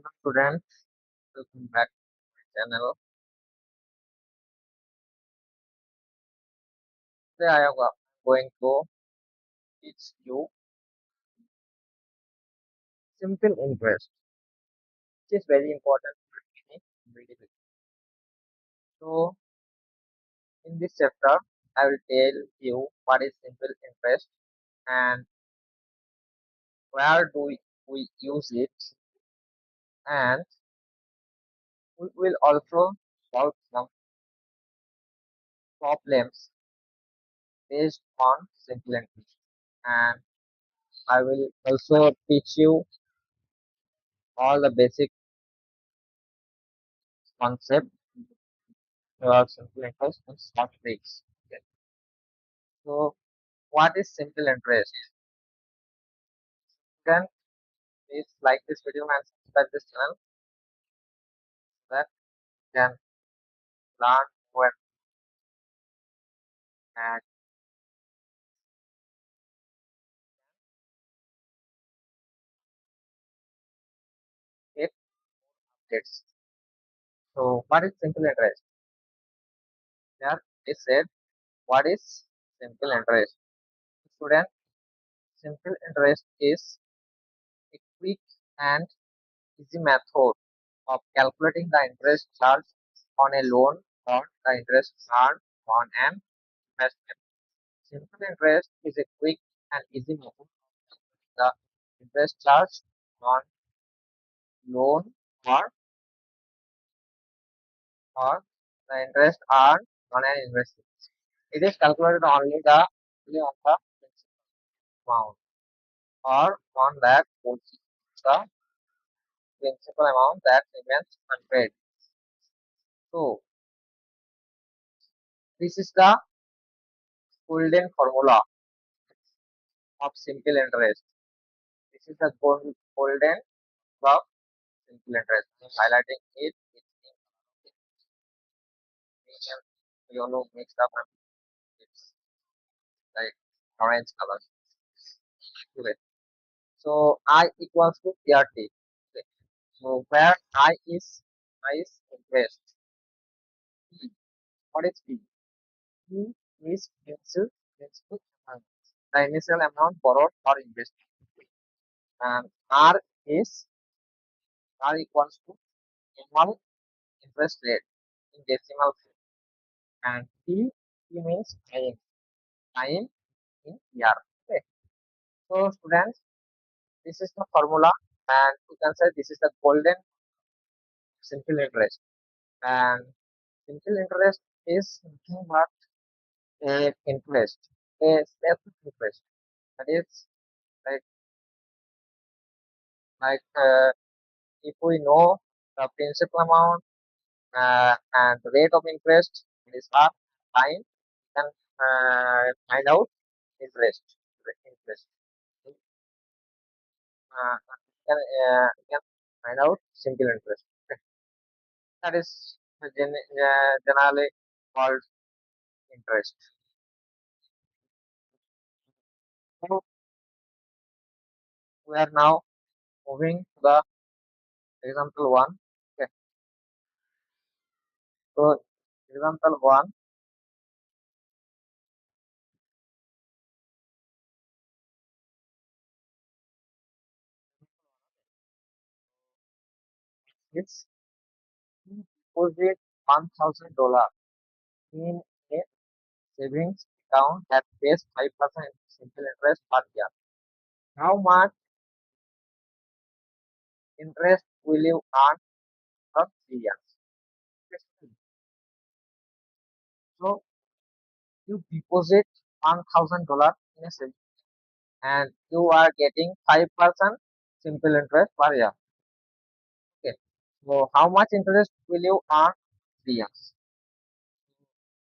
Hello students, welcome back to my channel. Today I am going to teach you simple interest, which is very important for me. Really big. So in this chapter, I will tell you what is simple interest and where do we use it, and we will also solve some problems based on simple interest. And I will also teach you all the basic concepts about simple interest and short tricks. Okay. So what is simple interest? Then please like this video and subscribe this channel so that you can learn more and get updates. So what is simple interest? Here it said what is simple interest. Student, simple interest is a quick and easy method of calculating the interest charged on a loan or the interest earned on an investment. Simple interest is a quick and easy method of the interest charged on loan or the interest earned on an investment. It is calculated only on the principal amount or on that portion of the principal amount that remains unpaid. So this is the golden formula of simple interest. This is the golden of simple interest. I'm highlighting it. It's yellow mixed up and it's like orange color. Okay. So I equals to TRT. Okay. So where I is interest. P. What is P? P is principal amount. The initial amount borrowed or invested. And R is R equals to annual interest rate in decimal form. And T means time in year. Okay. So students, this is the formula, and you can say this is the golden simple interest. And simple interest is nothing but a interest, a step interest. That is like like if we know the principal amount and the rate of interest, it is our time, can find out interest. Interest. You can find out simple interest. That is generally called interest. So we are now moving to the example one. Okay. So example one is deposit $1,000 in a savings account that pays 5% simple interest per year. How much interest will you earn for 3 years? So you deposit $1,000 in a savings and you are getting 5% simple interest per year. Okay. So how much interest will you earn 3 years?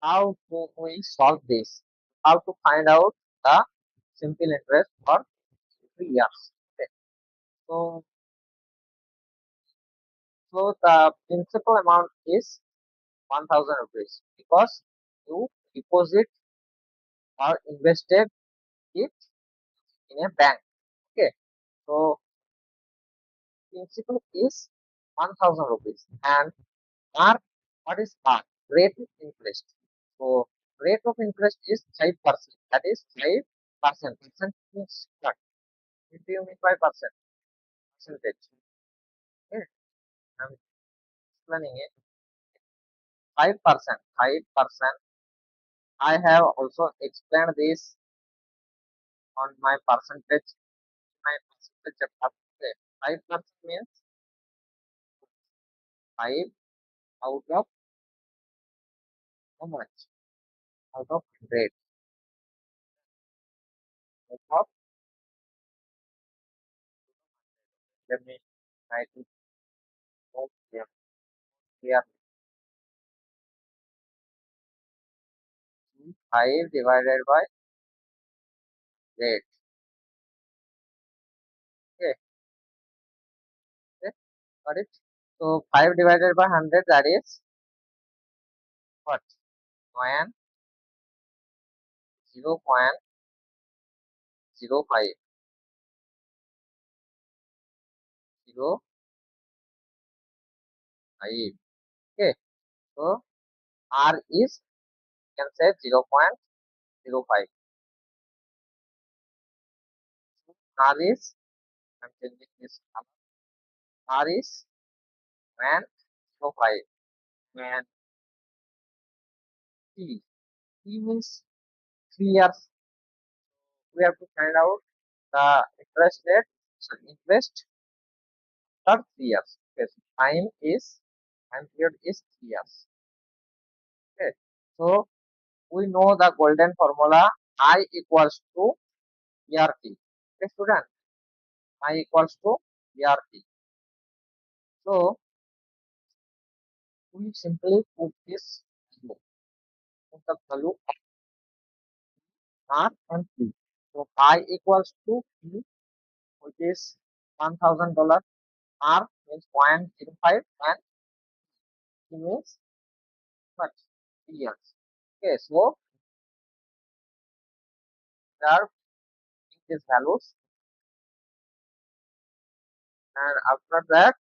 How do we solve this? How to find out the simple interest for 3 years? Okay. So so the principal amount is 1,000 rupees because you deposit or invested it in a bank. Okay. So principal is 1000 rupees and R, what is R? Rate of interest. So rate of interest is 5%. That is 5%. Percent means what? If you mean by percentage. Okay, I'm explaining it. 5%. 5%. I have also explained this on my percentage chapter. Okay. 5% means 5 out of how much? Out of 100. Out of, let me try to more clear. 5 divided by rate. Okay. Okay. Got it? So 5 divided by 100, that is what? 0.05. 0.05. Okay. So R is, you can say 0.05. R is, I'm changing this. R is 0.05. And T. T means 3 years. We have to find out the interest rate. So interest after 3 years. Okay. So time period is 3 years. Okay. So we know the golden formula I equals to ERT. Okay, student, I equals to ERT. So we simply put this value, put the value of R and P. So I equals to P, which is $1,000. R means 0.05 and P means what? 3 years. Okay, so there are these values, and after that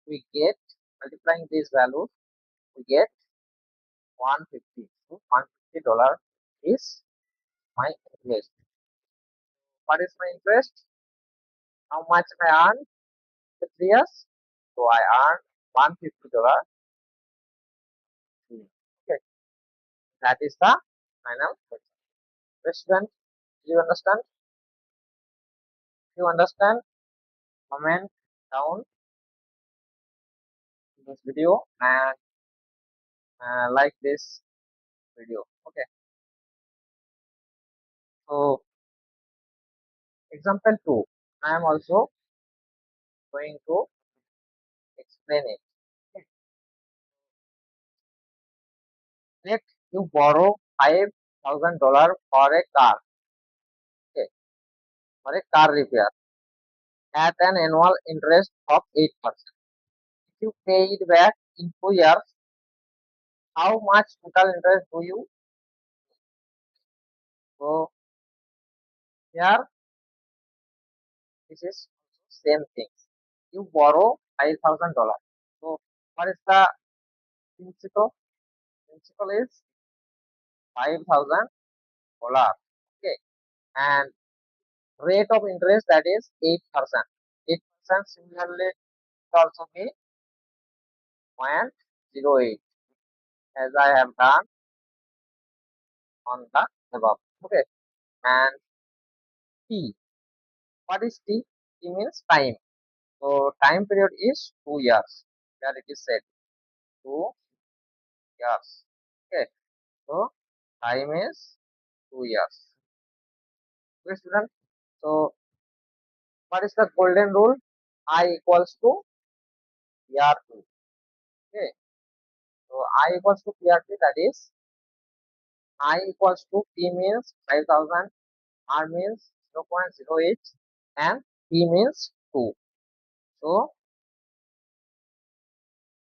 we get multiplying these values, we get 150. So $150 is my interest. What is my interest? How much I earn in 3 years? So I earn $150. Okay, that is the final question. Student, do you understand? If you understand, comment down in this video and like this video. Okay. So example 2, I am also going to explain it. Okay. Let you borrow $5,000 for a car. Okay, for a car repair at an annual interest of 8%. If you pay it back in 2 years, how much total interest do you? So here this is same thing. You borrow $5,000. So what is the principal? Principal is $5,000. Okay, and rate of interest, that is 8%. 8% similarly it also be 0.08 as I have done on the above. Okay, and T. What is T? T means time. So time period is 2 years. Here it is said 2 years. Okay, so time is 2 years. Okay, student. So what is the golden rule? I equals to PR2. Okay, so I equals to PR2, that is I equals to P means 5,000, R means 0.08, and P means 2. So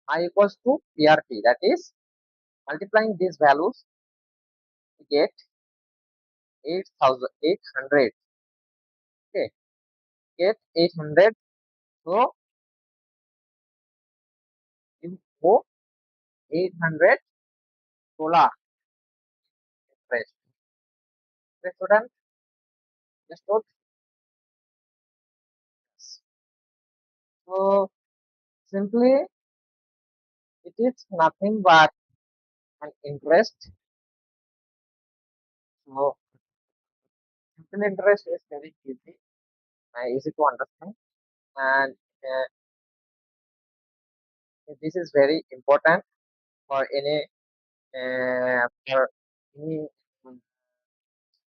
I equals to PRT, that is multiplying these values we get 8,800. Okay, get 800. So $800 interest. Okay, student, understood? So simply it is nothing but an interest. So simple interest is very easy to understand, and this is very important for any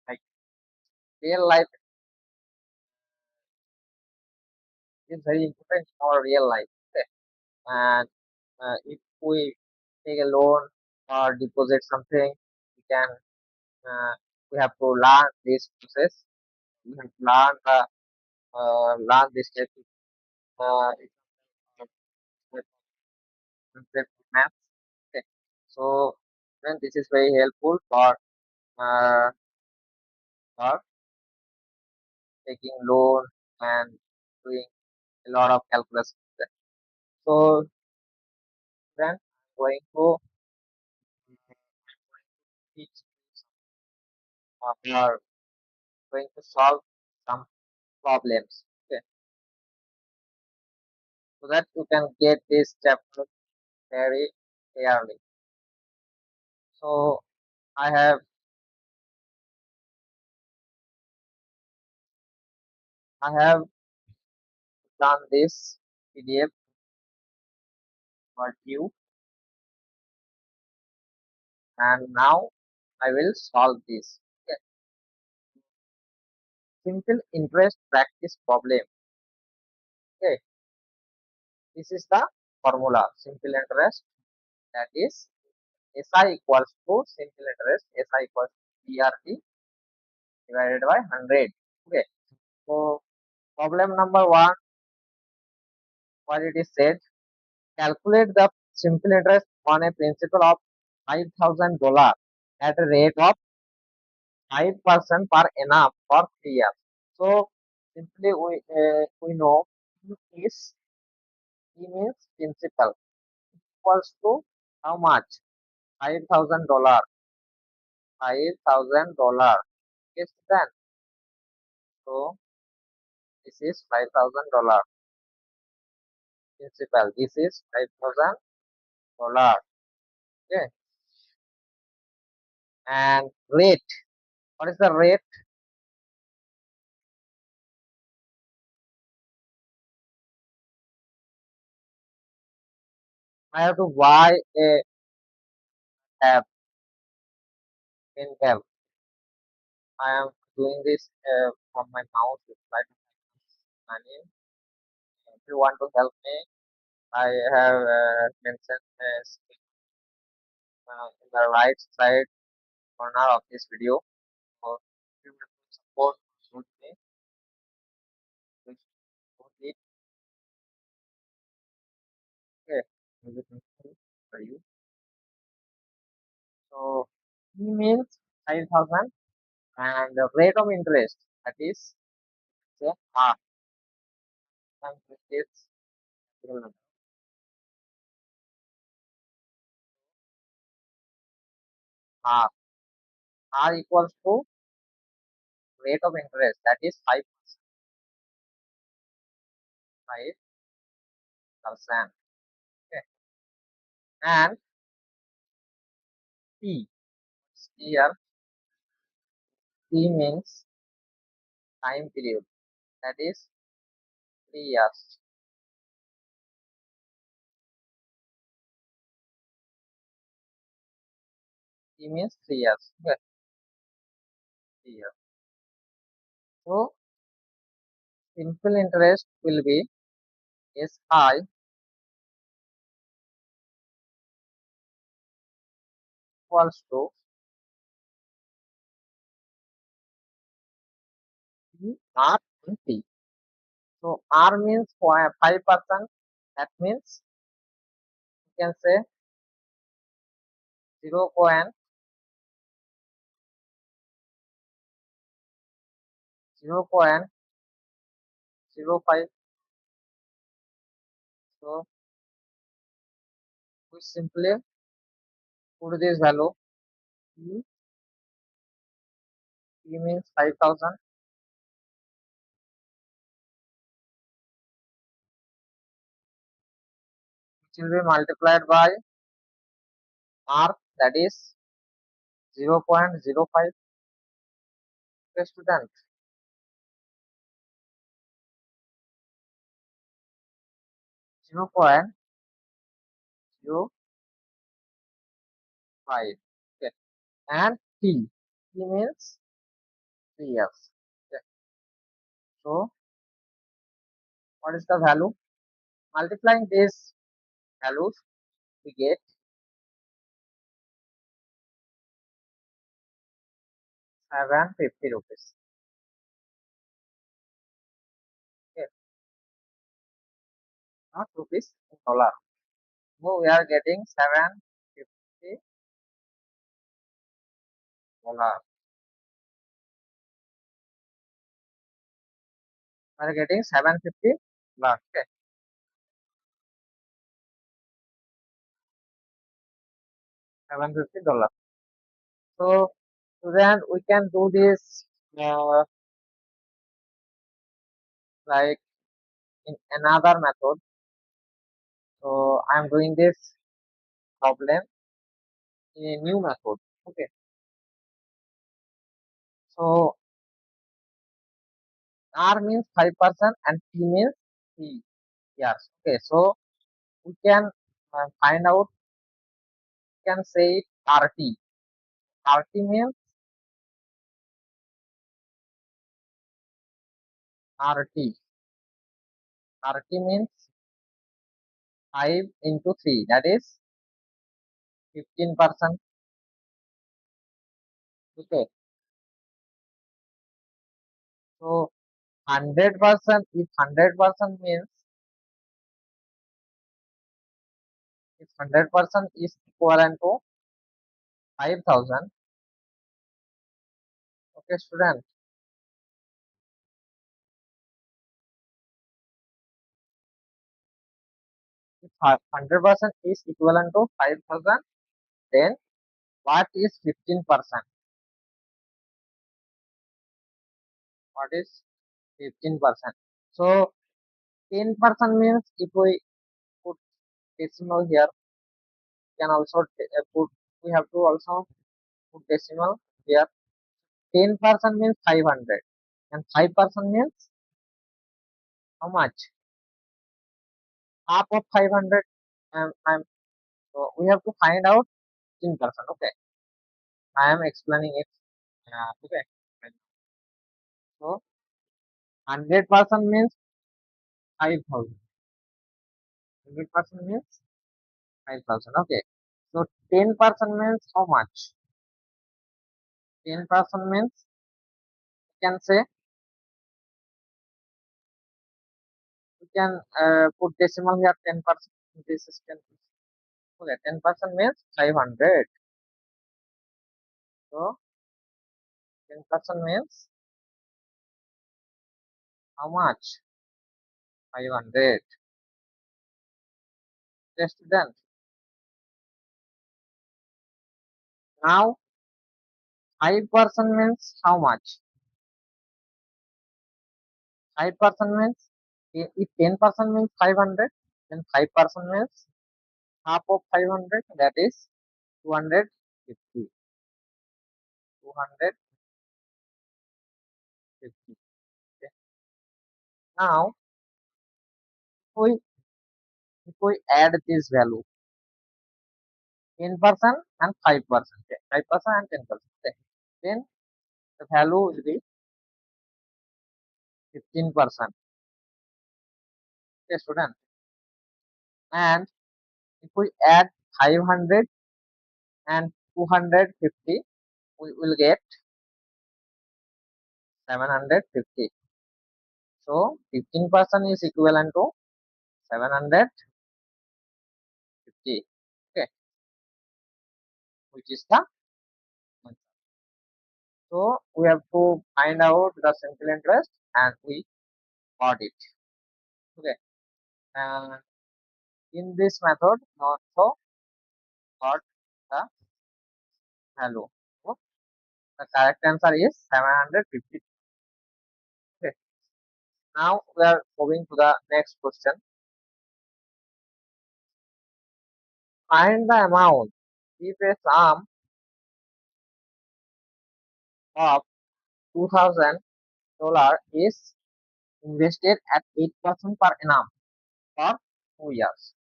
like real life. Is very important in our real life. Okay. And if we take a loan or deposit something, we can we have to learn this process. We have to learn this concept of maths. Okay. So then this is very helpful uh, for taking loan and doing a lot of calculus. Okay. So then I'm going to teach or going to solve some problems. Okay. So that you can get this chapter very clearly. So I have I have done this PDF for you, and now I will solve this. Okay. Simple interest practice problem. Okay, this is the formula. Simple interest, that is SI equals to simple interest. SI equals to BRT divided by 100. Okay. So problem number one, what it is said, calculate the simple interest on a principal of $5,000 at a rate of 5% per annum for 3 years. So simply we know E is E means principal equals to how much? $5,000. $5,000. Yes, then. So this is $5,000 principal. This is $5,000. Okay. And rate. What is the rate? I have to buy a tab in tab. I am doing this from my mouse with my money. If you want to help me, I have mentioned in the right side corner of this video. So if you want to support me, please support it. Okay, everything for you. So he means 5,000 and the rate of interest, that is say half. And it is half. R equals to rate of interest, that is 5%. Okay. And T here, T means time period, that is 3 years. T means 3 years. Okay, 3 years. So simple interest will be SI equals to R and T. So R means 5%. That means you can say 0.05. So we simply put this value. P means 5,000, which will be multiplied by R, that is 0.05. Okay, student. 0.05. Okay. And T. T means 3 years. Okay. So, what is the value? Multiplying these values, we get 750 rupees. Okay. Not rupees, dollar. So, we are getting 750 dollar. We are getting 750 dollar. Okay. 750 dollar. So, then we can do this like in another method. So, I am doing this problem in a new method. Okay. So, R means 5% and T means 3 years. Okay. So, we can find out, we can say RT. RT means RT. RT means 5 into 3, that is 15%. Okay. So, 100%, if 100% means, if 100% is equivalent to 5,000. Okay, student. If 100% is equivalent to 5,000, then what is 15%? What is 15%? So 10% means if we put decimal here, can also put, we have to also put decimal here. 10% means 500 and 5% means how much? Half of 500. So we have to find out 15%. Okay, I am explaining it. Okay, so 100% means 5,000. 100% means 5,000. Okay. So 10% means how much? 10% means you can say, you can put decimal here. 10%. This is 10%. Okay. 10% means 500. So 10% means how much? 500. Okay, student. Now 5% means how much? 5% means, if 10% means 500, then 5% means half of 500, that is 250. 250. Okay. Now we, if we add this value, 10% and 5%, okay, 5% and 10%, okay, then the value will be 15%. Okay, student. And if we add 500 and 250, we will get 750. So 15% is equivalent to 750. Okay, which is the answer. So we have to find out the simple interest and we got it. Okay. And in this method, also got the value. So the correct answer is 750. Okay. Now we are moving to the next question. Find the amount if a sum of $2,000 is invested at 8% per annum for 2 years.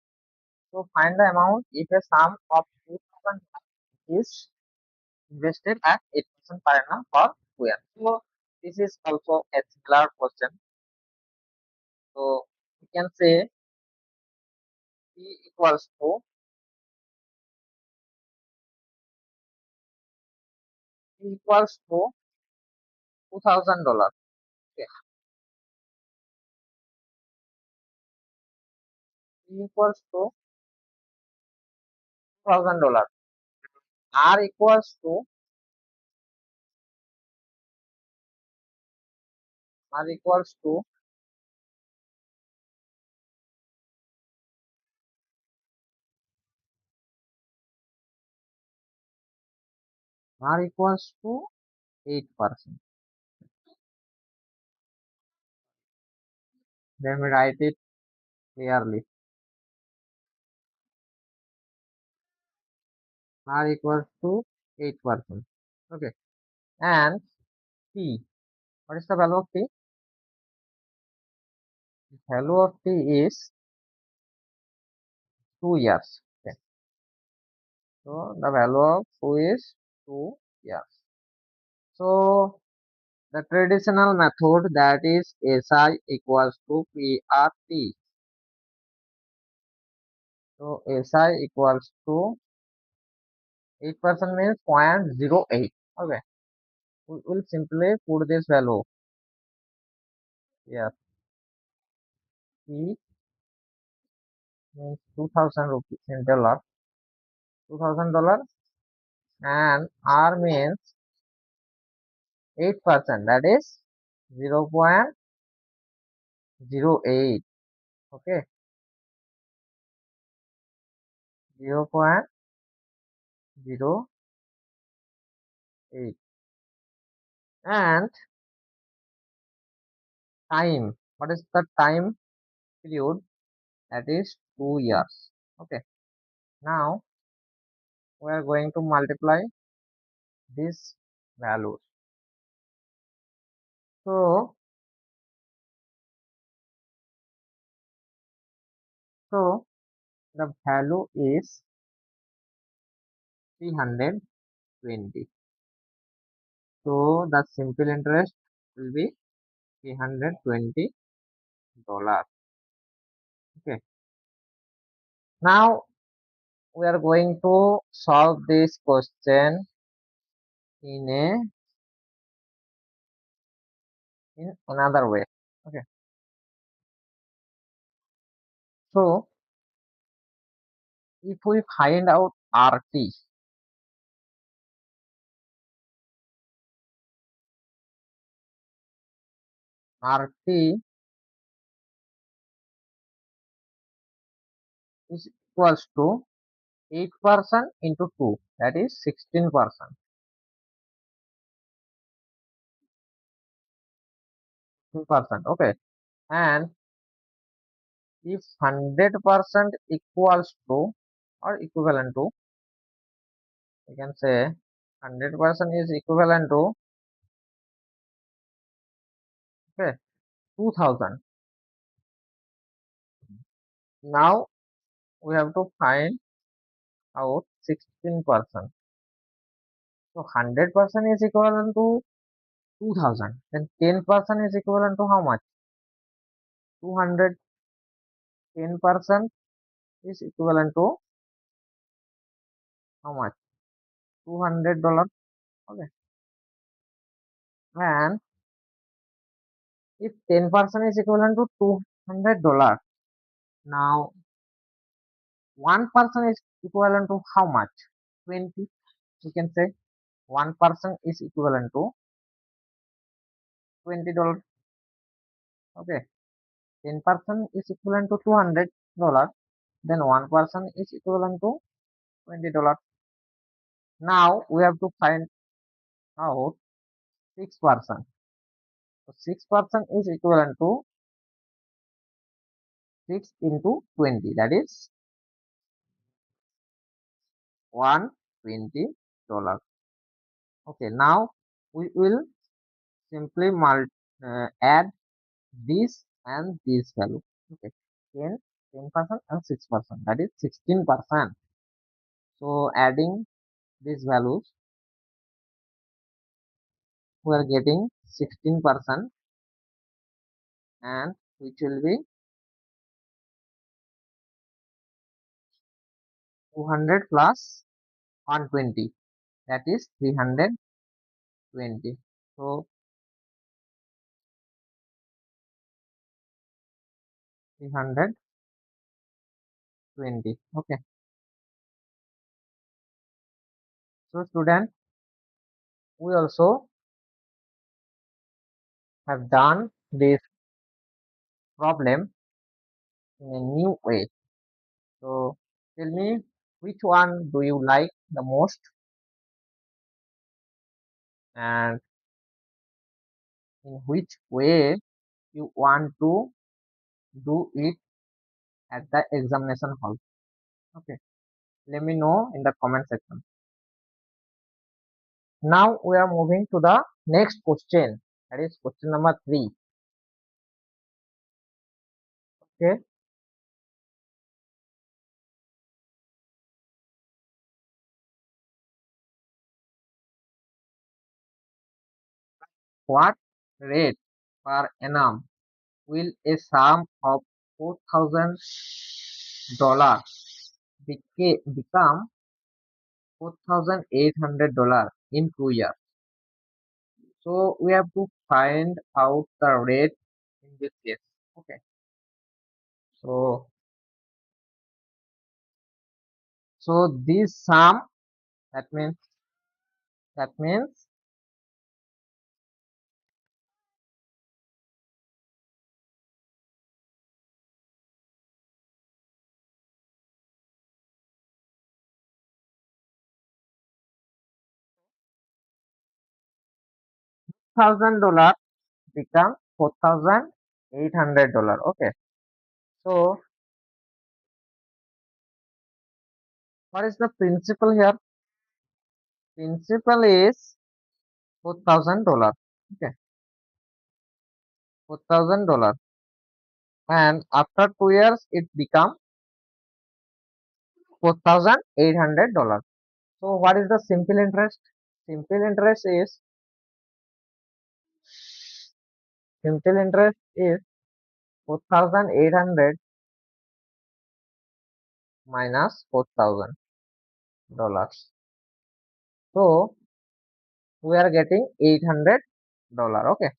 So find the amount if a sum of 2,000 is invested at 8% per annum for 2 years. So this is also a similar question. So we can say P equals to $2,000. Okay. P equals to $2,000. R equals to R equals to R equals to 8%. Let me write it clearly. R equals to 8%. Okay. And T. What is the value of T? The value of T is 2 years. Okay. So the value of 2 is 2 years. So the traditional method, that is SI equals to PRT. So SI equals to 8% means 0.08. Okay. We will simply put this value. Yes. P means 2000 rupees in dollar. $2,000, and R means 8%, that is 0.08. Okay. 0.08. And time. What is the time period? That is 2 years. Okay. Now we are going to multiply these values. So the value is 320. So the simple interest will be $320. Okay. Now we are going to solve this question in another way. Okay. So if we find out RT is equals to 8% into 2, that is 16%. 16%. Okay. And if 100% equals to or equivalent to, we can say 100% is equivalent to, okay, 2000. Now we have to find out 16%. So 100% is equivalent to 2000. Then 10% is equivalent to how much? 200. 10% is equivalent to how much? $200. Okay. And if 10% is equivalent to $200, now 1% is equivalent to how much? 20. You can say 1% is equivalent to $20. Okay. 10% is equivalent to $200. Then 1% is equivalent to $20. Now we have to find out 6%. So 6% is equivalent to 6 into 20, that is $120. Okay, now we will simply add this and this value. Okay, 10% and 6%, that is 16%. So adding these values, we are getting 16%, and which will be 200 plus 120, that is 320. So 320. Okay. So student, we also have done this problem in a new way. So tell me, which one do you like the most, and in which way you want to do it at the examination hall. Okay, let me know in the comment section. Now we are moving to the next question, that is question number 3. Okay, what rate per annum will a sum of $4,000 become $4,800 in 2 years? So we have to find out the rate in this case. Okay. So this sum, that means that means $1,000 become $4,800. Okay. So what is the principle here? Principle is $4,000. Okay, $4,000, and after 2 years it become $4,800. So what is the simple interest? Simple interest is 4,800 minus $4,000. So we are getting $800. Okay,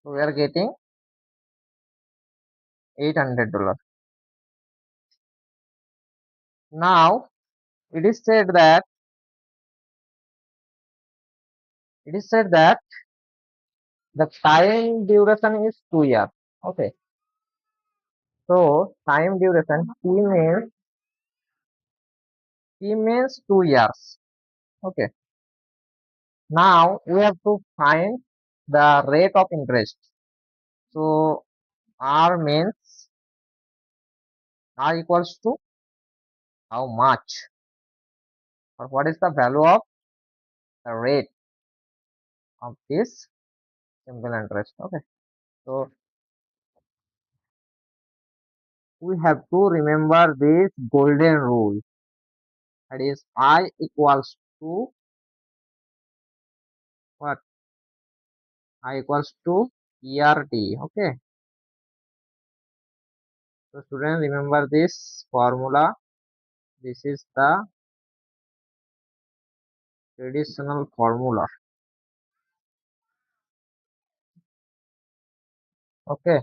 so we are getting $800. Now it is said that the time duration is 2 years. Okay, so time duration T means 2 years. Okay, now we have to find the rate of interest. So R means R equals to how much, or what is the value of the rate of this simple interest. Okay, so we have to remember this golden rule, that is I equals to what? I equals to ERT. Okay, so students, remember this formula. This is the traditional formula. Okay,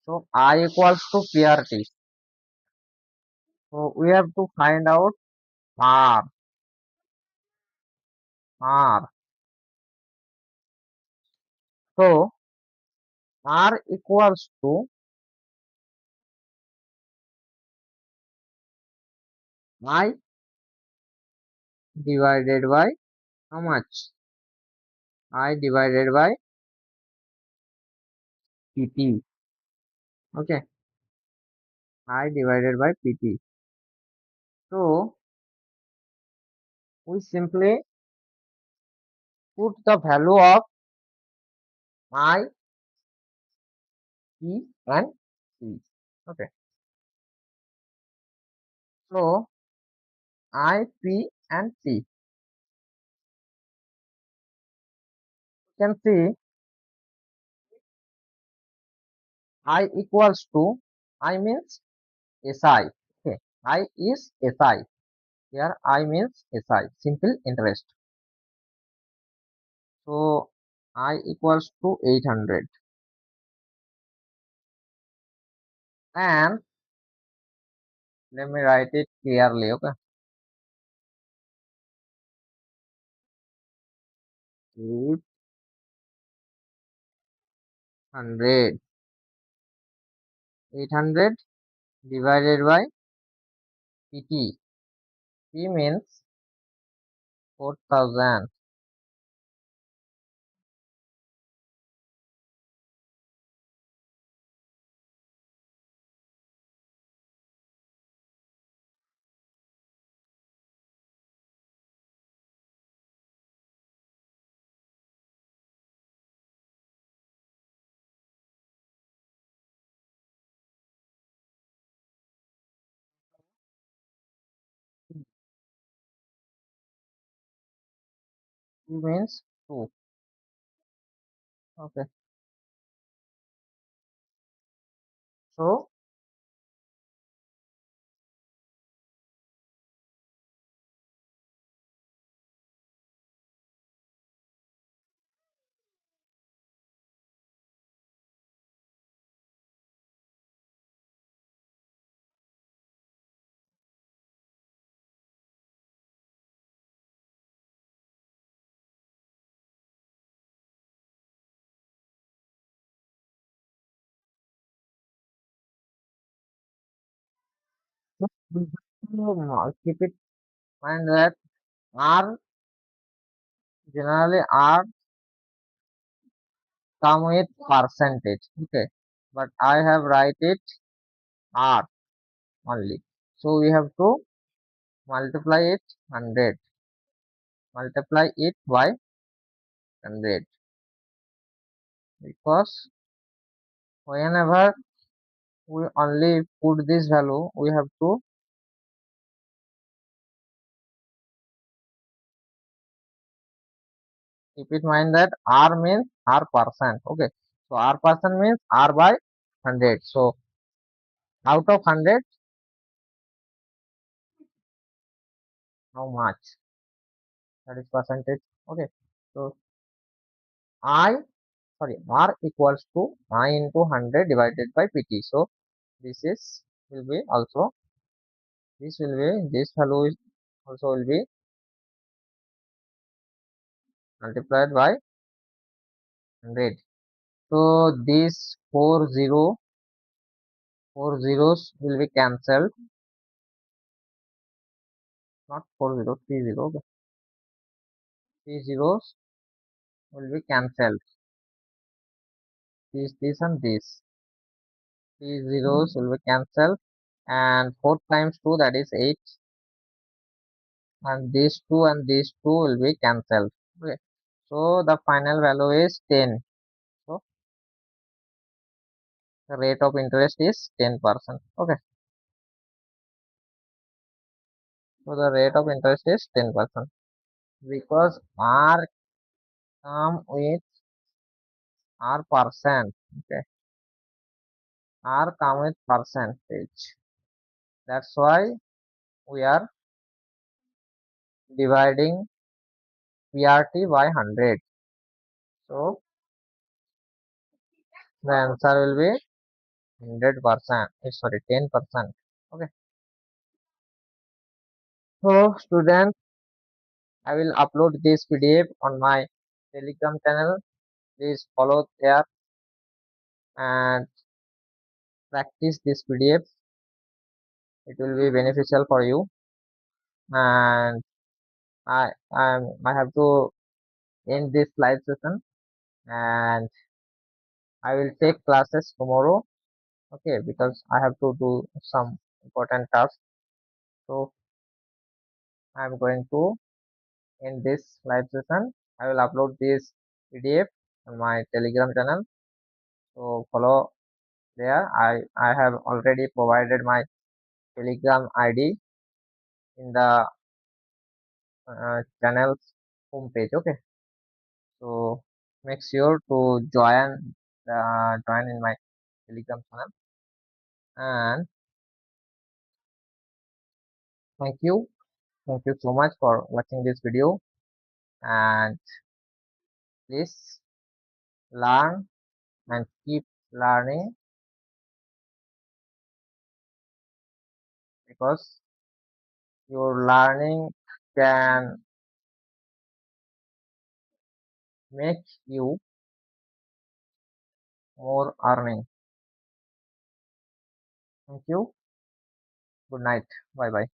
so I equals to PRT. So we have to find out R. R. So R equals to I divided by how much? I divided by PT. Okay, I divided by PT. So we simply put the value of I, P and T. Okay, so I, P and T. You can see I equals to I means SI. Okay, I is SI. Here I means SI, simple interest. So I equals to 800 and let me write it clearly. Okay, 800, 800 divided by PT. P means 4000. P means 2. Okay, so we have to keep it mind that R generally R come with percentage. Okay, but I have write it R only. So we have to multiply it 100. Multiply it by 100 because whenever we only put this value, we have to keep in mind that R means R percent. Okay, so R percent means R by 100. So out of 100, how much? That is percentage. Okay, so I sorry R equals to I into 100 divided by PT. So this is will be also this will be this value is also will be multiplied by 100. So these four zeros will be cancelled. Not 40, 30. Okay. Three zeros will be cancelled. This and this. Three zeros will be cancelled. And 4 times 2 that is 8. And these two will be cancelled. Okay. So the final value is 10. So the rate of interest is 10%. Okay. So the rate of interest is 10%. Because R come with R percent. Okay. R come with percentage. That's why we are dividing PRT by 100. So the answer will be 100%. Sorry, 10%. Okay. So students, I will upload this PDF on my Telegram channel. Please follow there and practice this PDF. It will be beneficial for you. And I have to end this live session, and I will take classes tomorrow. Okay, because I have to do some important tasks. So I'm going to end this live session. I will upload this PDF on my Telegram channel. So follow there. I have already provided my Telegram ID in the channel's homepage. Okay, so make sure to join in my Telegram channel. And thank you, thank you so much for watching this video. And please learn and keep learning, because your learning can make you more earning. Thank you. Good night. Bye bye.